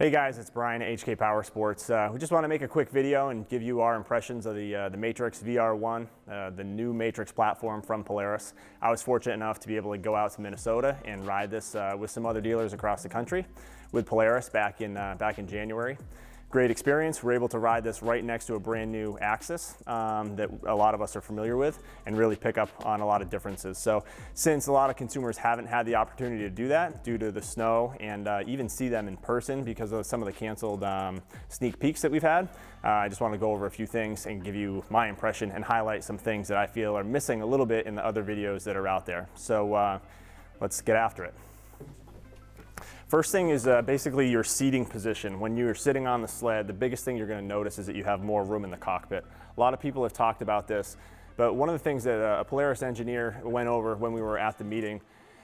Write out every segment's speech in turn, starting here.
Hey guys, it's Brian at HK Power Sports. We just want to make a quick video and give you our impressions of the Matryx VR1, the new Matryx platform from Polaris. I was fortunate enough to be able to go out to Minnesota and ride this with some other dealers across the country with Polaris back in January. Great experience. We're able to ride this right next to a brand new Axis that a lot of us are familiar with and really pick up on a lot of differences. So since a lot of consumers haven't had the opportunity to do that due to the snow and even see them in person because of some of the canceled sneak peeks that we've had, I just want to go over a few things and give you my impression and highlight some things that I feel are missing a little bit in the other videos that are out there. So let's get after it. First thing is basically your seating position. When you're sitting on the sled, the biggest thing you're going to notice is that you have more room in the cockpit. A lot of people have talked about this, but one of the things that a Polaris engineer went over when we were at the meeting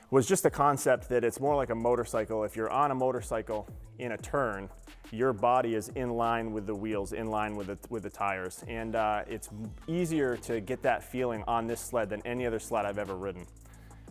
was just the concept that it's more like a motorcycle. If you're on a motorcycle in a turn, your body is in line with the wheels, in line with the tires. And it's easier to get that feeling on this sled than any other sled I've ever ridden.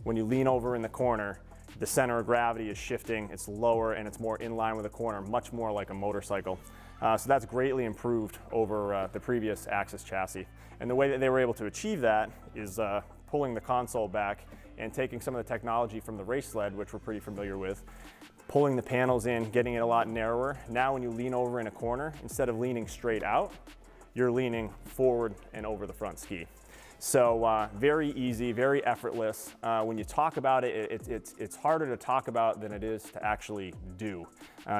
When you lean over in the corner, the center of gravity is shifting, it's lower and it's more in line with the corner, much more like a motorcycle. So that's greatly improved over the previous Axis chassis. And the way that they were able to achieve that is pulling the console back and taking some of the technology from the race sled, which we're pretty familiar with, pulling the panels in, getting it a lot narrower. Now when you lean over in a corner, instead of leaning straight out, you're leaning forward and over the front ski. So very easy, very effortless. When you talk about it, it's harder to talk about than it is to actually do,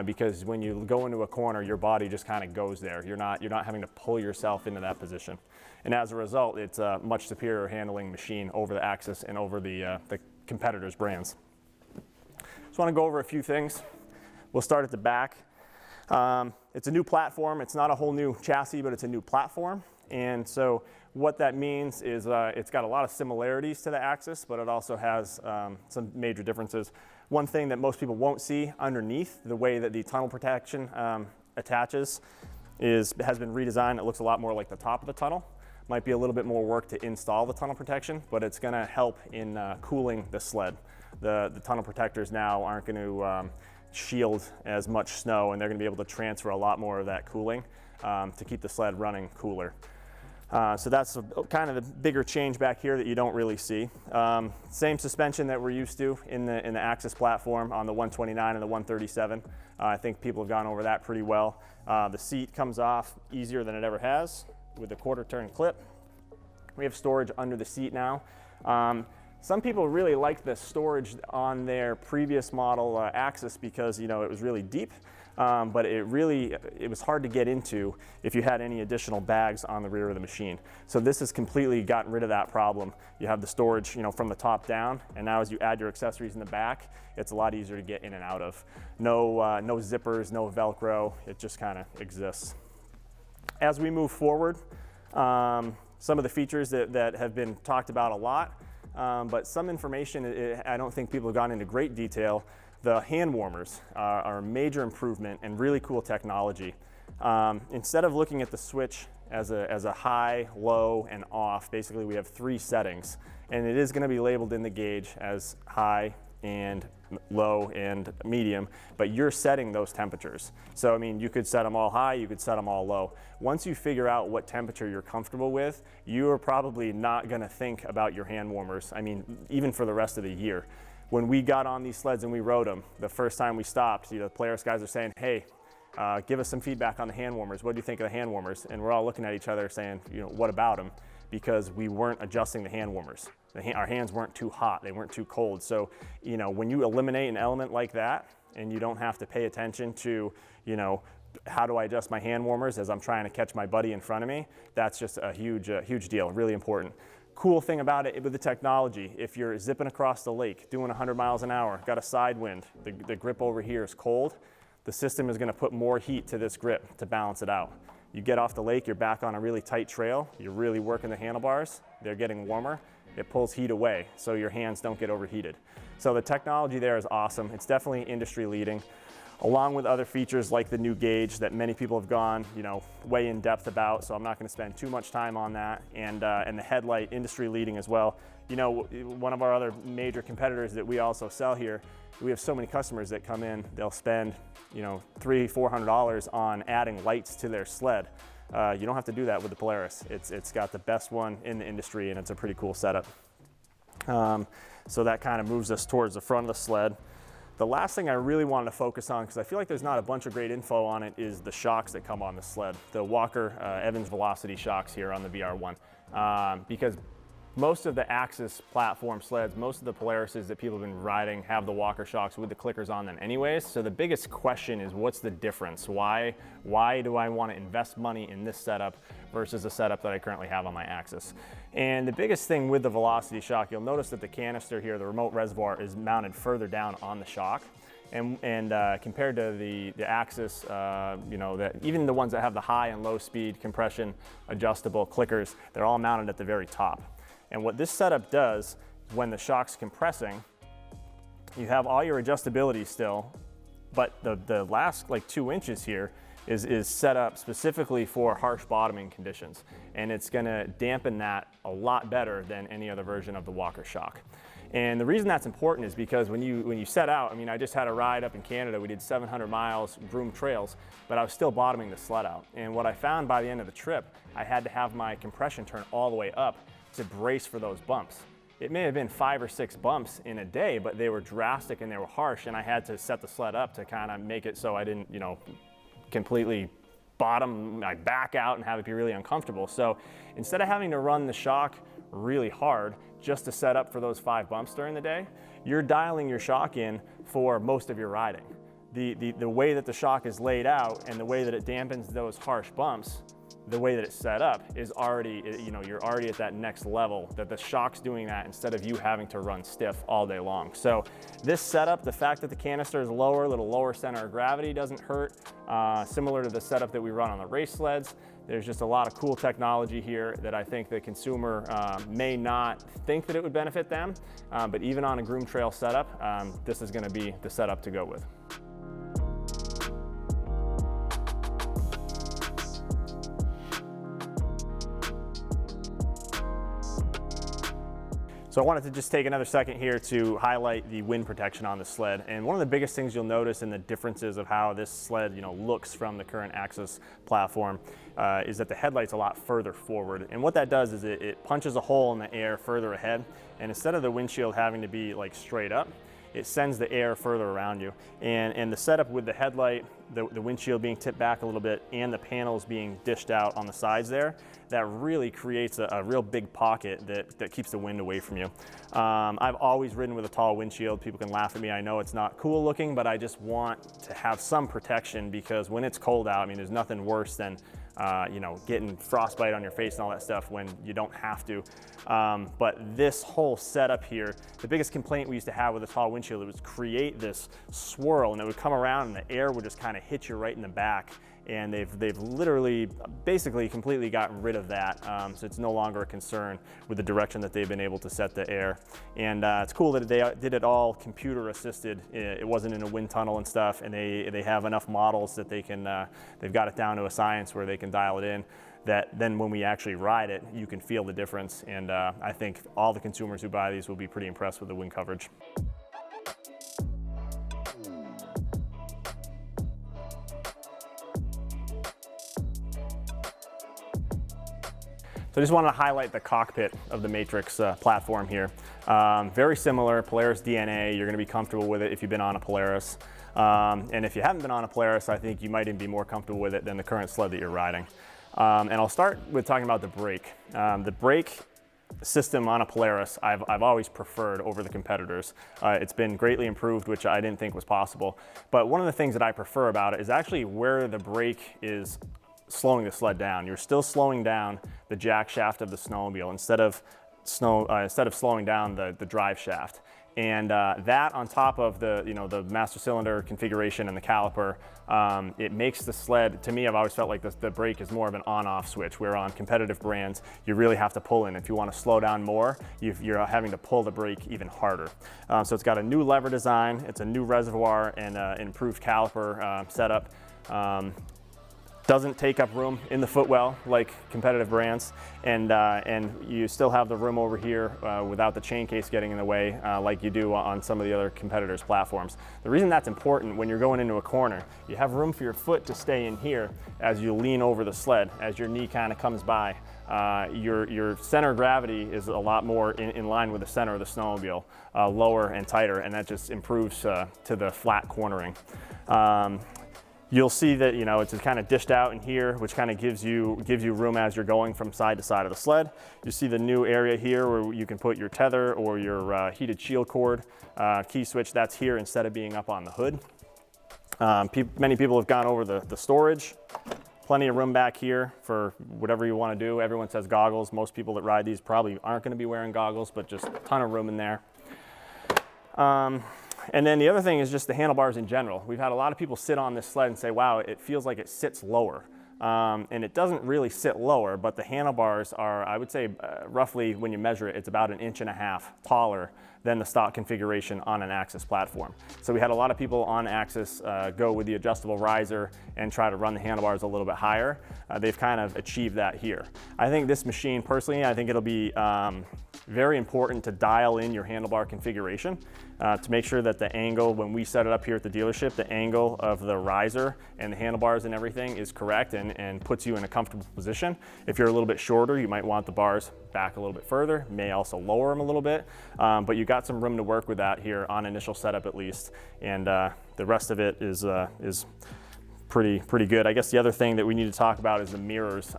because when you go into a corner, your body just kind of goes there. You're not having to pull yourself into that position, and as a result, it's a much superior handling machine over the Axis and over the competitors' brands. Just want to go over a few things. We'll start at the back. It's a new platform. It's not a whole new chassis, but it's a new platform. And so what that means is it's got a lot of similarities to the Axis, but it also has some major differences. One thing that most people won't see underneath, the way that the tunnel protection attaches has been redesigned. It looks a lot more like the top of the tunnel. Might be a little bit more work to install the tunnel protection, but it's going to help in cooling the sled. The tunnel protectors now aren't going to shield as much snow, and they're going to be able to transfer a lot more of that cooling to keep the sled running cooler. So that's kind of the bigger change back here that you don't really see. Same suspension that we're used to in the Axis platform on the 129 and the 137. I think people have gone over that pretty well. The seat comes off easier than it ever has with the quarter turn clip. We have storage under the seat now. Some people really liked the storage on their previous model Axis because it was really deep. But it was hard to get into if you had any additional bags on the rear of the machine. So this has completely gotten rid of that problem. You have the storage, from the top down, and now as you add your accessories in the back, it's a lot easier to get in and out of. No zippers, no Velcro. It just kind of exists. As we move forward, some of the features that have been talked about a lot, but some information I don't think people have gone into great detail. The hand warmers are a major improvement and really cool technology. Instead of looking at the switch as a high, low, and off, basically we have 3 settings, and it is going to be labeled in the gauge as high and low and medium, but you're setting those temperatures. So you could set them all high, you could set them all low. Once you figure out what temperature you're comfortable with, you are probably not going to think about your hand warmers, even for the rest of the year. When we got on these sleds and we rode them, the first time we stopped, the Polaris guys are saying, hey, give us some feedback on the hand warmers. What do you think of the hand warmers? And we're all looking at each other saying, what about them? Because we weren't adjusting the hand warmers. Our hands weren't too hot, they weren't too cold. So, when you eliminate an element like that and you don't have to pay attention to, how do I adjust my hand warmers as I'm trying to catch my buddy in front of me, that's just a huge deal, really important. Cool thing about it with the technology, if you're zipping across the lake, doing 100 miles an hour, got a side wind, the grip over here is cold, the system is going to put more heat to this grip to balance it out. You get off the lake, you're back on a really tight trail, you're really working the handlebars, they're getting warmer, it pulls heat away so your hands don't get overheated. So the technology there is awesome. It's definitely industry leading. along with other features like the new gauge that many people have gone, way in depth about, so I'm not going to spend too much time on that, and the headlight, industry leading as well. One of our other major competitors that we also sell here, we have so many customers that come in, they'll spend $300–400 on adding lights to their sled. You don't have to do that with the Polaris. It's got the best one in the industry, and it's a pretty cool setup. So that kind of moves us towards the front of the sled. The last thing I really wanted to focus on, because I feel like there's not a bunch of great info on it, is the shocks that come on the sled. The Walker Evans Velocity shocks here on the VR1. Because most of the Axis platform sleds, most of the Polarises that people have been riding have the Walker shocks with the clickers on them anyways. So the biggest question is, what's the difference? Why do I want to invest money in this setup versus the setup that I currently have on my Axis? And the biggest thing with the Velocity shock, you'll notice that the canister here, the remote reservoir, is mounted further down on the shock. And compared to the Axis, even the ones that have the high and low speed compression adjustable clickers, they're all mounted at the very top. And what this setup does, when the shock's compressing, you have all your adjustability still, but the last 2 inches here is set up specifically for harsh bottoming conditions. And it's gonna dampen that a lot better than any other version of the Walker shock. And the reason that's important is because when you set out, I just had a ride up in Canada, we did 700 miles, groomed trails, but I was still bottoming the sled out. And what I found by the end of the trip, I had to have my compression turn all the way up to brace for those bumps. It may have been 5 or 6 bumps in a day, but they were drastic and they were harsh, and I had to set the sled up to kind of make it so I didn't, completely bottom my back out and have it be really uncomfortable. So instead of having to run the shock really hard just to set up for those 5 bumps during the day, you're dialing your shock in for most of your riding. The way that the shock is laid out and the way that it dampens those harsh bumps, the way that it's set up is already, you're already at that next level, that the shock's doing that instead of you having to run stiff all day long. So this setup, the fact that the canister is lower, a little lower center of gravity doesn't hurt, similar to the setup that we run on the race sleds. There's just a lot of cool technology here that I think the consumer may not think that it would benefit them, but even on a groomed trail setup, this is going to be the setup to go with. So I wanted to just take another second here to highlight the wind protection on the sled. And one of the biggest things you'll notice in the differences of how this sled looks from the current Axis platform is that the headlight's a lot further forward. And what that does is it punches a hole in the air further ahead. And instead of the windshield having to be straight up, it sends the air further around you. And the setup with the headlight, the windshield being tipped back a little bit, and the panels being dished out on the sides there, that really creates a real big pocket that keeps the wind away from you. I've always ridden with a tall windshield. People can laugh at me. I know it's not cool looking, but I just want to have some protection, because when it's cold out, there's nothing worse than getting frostbite on your face and all that stuff when you don't have to. But this whole setup here, the biggest complaint we used to have with a tall windshield, it was create this swirl, and it would come around and the air would just kind of hit you right in the back. And they've literally basically completely gotten rid of that. So it's no longer a concern with the direction that they've been able to set the air. And it's cool that they did it all computer assisted. It wasn't in a wind tunnel and stuff, and they have enough models that they can, they've got it down to a science where they can dial it in, that then when we actually ride it, you can feel the difference. And I think all the consumers who buy these will be pretty impressed with the wind coverage. So I just wanted to highlight the cockpit of the Matryx platform here. Very similar, Polaris DNA. You're going to be comfortable with it if you've been on a Polaris. And if you haven't been on a Polaris, I think you might even be more comfortable with it than the current sled that you're riding. And I'll start with talking about the brake. The brake system on a Polaris I've always preferred over the competitors. It's been greatly improved, which I didn't think was possible. But one of the things that I prefer about it is actually where the brake is slowing the sled down. You're still slowing down the jack shaft of the snowmobile instead of slowing down the drive shaft. And that on top of the, the master cylinder configuration and the caliper, it makes the sled, to me, I've always felt like the brake is more of an on-off switch, where on competitive brands, you really have to pull in. If you want to slow down more, you're having to pull the brake even harder. So it's got a new lever design, it's a new reservoir, and an improved caliper setup. Doesn't take up room in the footwell like competitive brands, and you still have the room over here without the chain case getting in the way like you do on some of the other competitors' platforms. The reason that's important, when you're going into a corner, you have room for your foot to stay in here as you lean over the sled, as your knee kind of comes by. Your center of gravity is a lot more in line with the center of the snowmobile, lower and tighter, and that just improves to the flat cornering. You'll see that it's kind of dished out in here, which kind of gives you room as you're going from side to side of the sled. You see the new area here where you can put your tether or your heated shield cord key switch. That's here instead of being up on the hood. Many people have gone over the storage. Plenty of room back here for whatever you want to do. Everyone says goggles. Most people that ride these probably aren't going to be wearing goggles, but just a ton of room in there. And then the other thing is just the handlebars in general. We've had a lot of people sit on this sled and say, wow, it feels like it sits lower. And it doesn't really sit lower, but the handlebars are, I would say, roughly when you measure it, it's about 1.5 inches taller than the stock configuration on an Axis platform. So we had a lot of people on Axis go with the adjustable riser and try to run the handlebars a little bit higher. They've kind of achieved that here. I think this machine, personally, I think it'll be very important to dial in your handlebar configuration to make sure that the angle, when we set it up here at the dealership, the angle of the riser and the handlebars and everything is correct and puts you in a comfortable position. If you're a little bit shorter, you might want the bars back a little bit further, may also lower them a little bit, but you got some room to work with that here on initial setup at least, and the rest of it is pretty good. I guess the other thing that we need to talk about is the mirrors.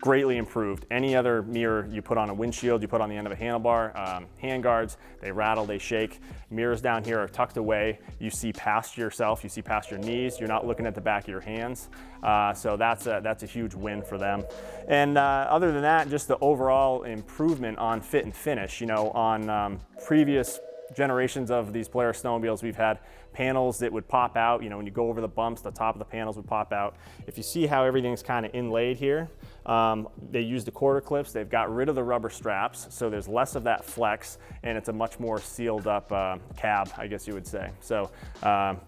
Greatly improved. Any other mirror you put on a windshield, you put on the end of a handlebar, hand guards, they rattle, they shake. Mirrors down here are tucked away. You see past yourself, you see past your knees, you're not looking at the back of your hands. So that's a huge win for them. And other than that, just the overall improvement on fit and finish. On previous generations of these Polaris snowmobiles, we've had panels that would pop out. When you go over the bumps, the top of the panels would pop out. If you see how everything's kind of inlaid here, they used the quarter clips. They've got rid of the rubber straps, so there's less of that flex, and it's a much more sealed up cab, I guess you would say. So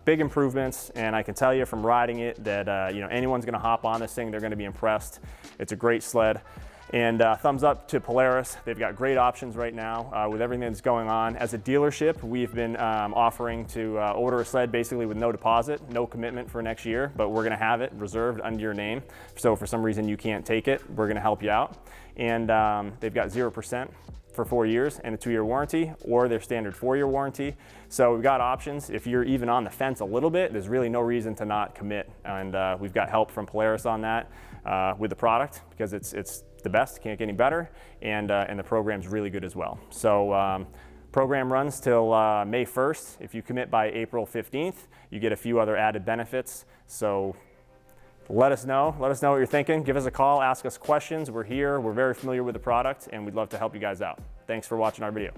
big improvements, and I can tell you from riding it that anyone's going to hop on this thing, they're going to be impressed. It's a great sled. And thumbs up to Polaris. They've got great options right now with everything that's going on. As a dealership, we've been offering to order a sled basically with no deposit, no commitment for next year, but we're gonna have it reserved under your name. So for some reason you can't take it, we're gonna help you out. And they've got 0% for 4 years and a 2-year warranty, or their standard 4-year warranty. So we've got options. If you're even on the fence a little bit, there's really no reason to not commit. And we've got help from Polaris on that with the product, because it's the best, can't get any better, and the program's really good as well. So program runs till May 1st. If you commit by April 15th, you get a few other added benefits. So let us know what you're thinking. Give us a call, ask us questions. We're here, we're very familiar with the product, and we'd love to help you guys out. Thanks for watching our video.